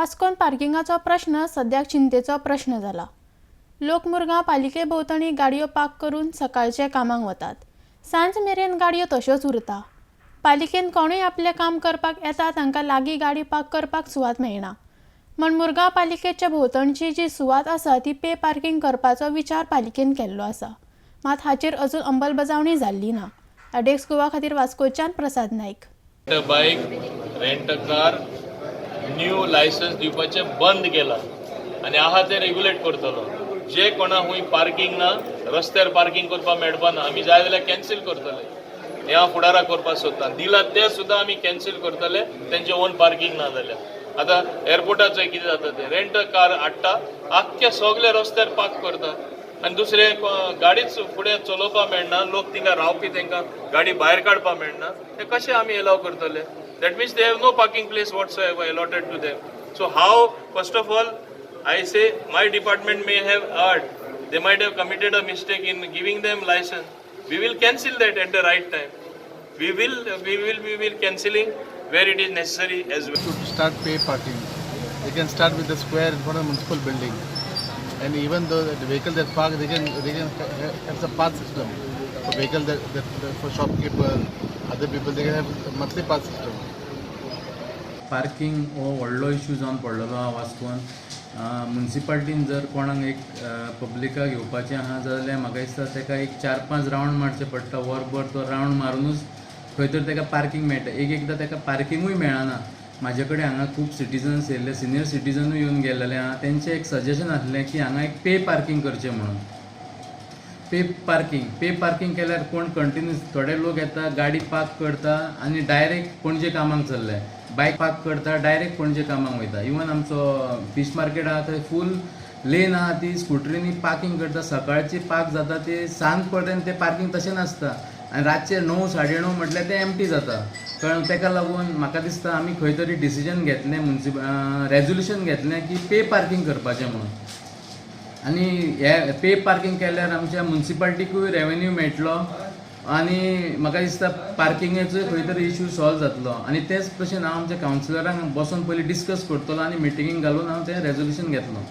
वास्कोन पार्किंगाचो प्रश्न सद्याक चिंतेचो प्रश्न जाला। लोक मुरगांव पालिके भोंवतणी गाडयो पार्क करून सकाळचे कामाक वतात। सांज मेरेन गाडयो तश्योच उरता। पालिकेन कोणूय आपले काम करपाक येता तांकां लागीं गाडी पार्क करपाक सुवात मेळना। म्हण मुरगांव पालिकेच्या भोंवतणची जी सुवात आसा ती पे पार्किंग करपाचो विचार पालिकेन केल्लो आसा, मात हाचेर अजून अंमलबजावणी जाल्ली ना। अडेक्स गोवा खातीर वास्कोच्यान Prasad Naik. Bike rent car new licence दिवपाचे बंद केला आणि आहा ते रेग्युलेट करतलो। जे कोणा हुंय पार्किंग ना रस्त्यार पार्किंग करपाक मेळपा ना आमी जाय जाल्यार कॅन्सील करतले। हे हांव फुडाराक करपाक सोदता। दिला ते सुद्दां आमी कॅन्सील करतले तेंचे ओन पार्किंग ना जाल्यार। आतां एअरपोर्टाचो कितें जाता ते रेंट कार हाडटा आख्खे सगळे रस्त्यार पार्क करता आनी दुसरे गाडीच फुडें चलोवपाक मेळना। लोक थिंगा रावपी तांकां गाडी भायर काडपाक मेळना। ते कशें आमी एलाव करतले? That means they have no parking place whatsoever allotted to them. So how first of all I say my department may have erred. They might have committed a mistake in giving them license. We will cancel that at the right time. We will cancelling where it is necessary as well. To start pay parking, they can start with the square in front of the municipal building, and even though the vehicle that park, they can have some pass system for vehicle that for shopkeeper, other people they can have a monthly pass system. Parking हो व्हडलो issue जावन पडलेलो आहा वास्कोन। म्युनिसिपालिटीन जर कोणाक एक पब्लिकाक येवपाचें आहा जाल्यार म्हाका दिसता ताका एक 4-5 रावंड मारचे पडटा। वरभर तो रावंड मारूनच खंय तर ताका पार्किंग मेळटा। एकदां ताका पार्किंगूय मेळना। म्हाजे कडेन हांगा खूब सिटीजन्स येयल्ले, सिनियर सिटीजनूय येवन गेलेले आहा। तेंचें एक सजेशन आसलें की हांगा एक पे पार्किंग करचें म्हणून। पे पार्किंग केल्यार कोण कंटिन्यूस थोडे लोक येता गाडी पार्क करता आनी डायरेक्ट पणजे कामाक चल्ले। बायक पार्क करता डायरेक्ट पणजे कामाक वयता। इवन आमचो फिश मार्केट आहा थंय फूल लेन आहा ती स्कुटरीनी पार्किंग करता। सकाळची पार्क जाता ते सांज पर्यंत ते पार्किंग तशें नासता आनी रातचे 9-9:30 म्हटल्यार ते एम्प्टी जाता। कळ्ळें? ताका लागून म्हाका दिसता आमी खंय तरी डिसिजन घेतलें, रेजोल्युशन घेतलें की पे पार्किंग करपाचें म्हणून। आनी हे पे पार्किंग केल्यार आमच्या म्युनिसिपालिटीकूय रेवेन्यू मेळटलो आनी म्हाका दिसता पार्किंगेचोय खंय तरी इश्यू सॉल्व जातलो। आनी तेच भशेन हांव आमच्या कावन्सिलरांक बसून पयलीं डिस्कस करतलो आनी मिटिंगेक घालून हांव तें रेजोल्युशन घेतलो।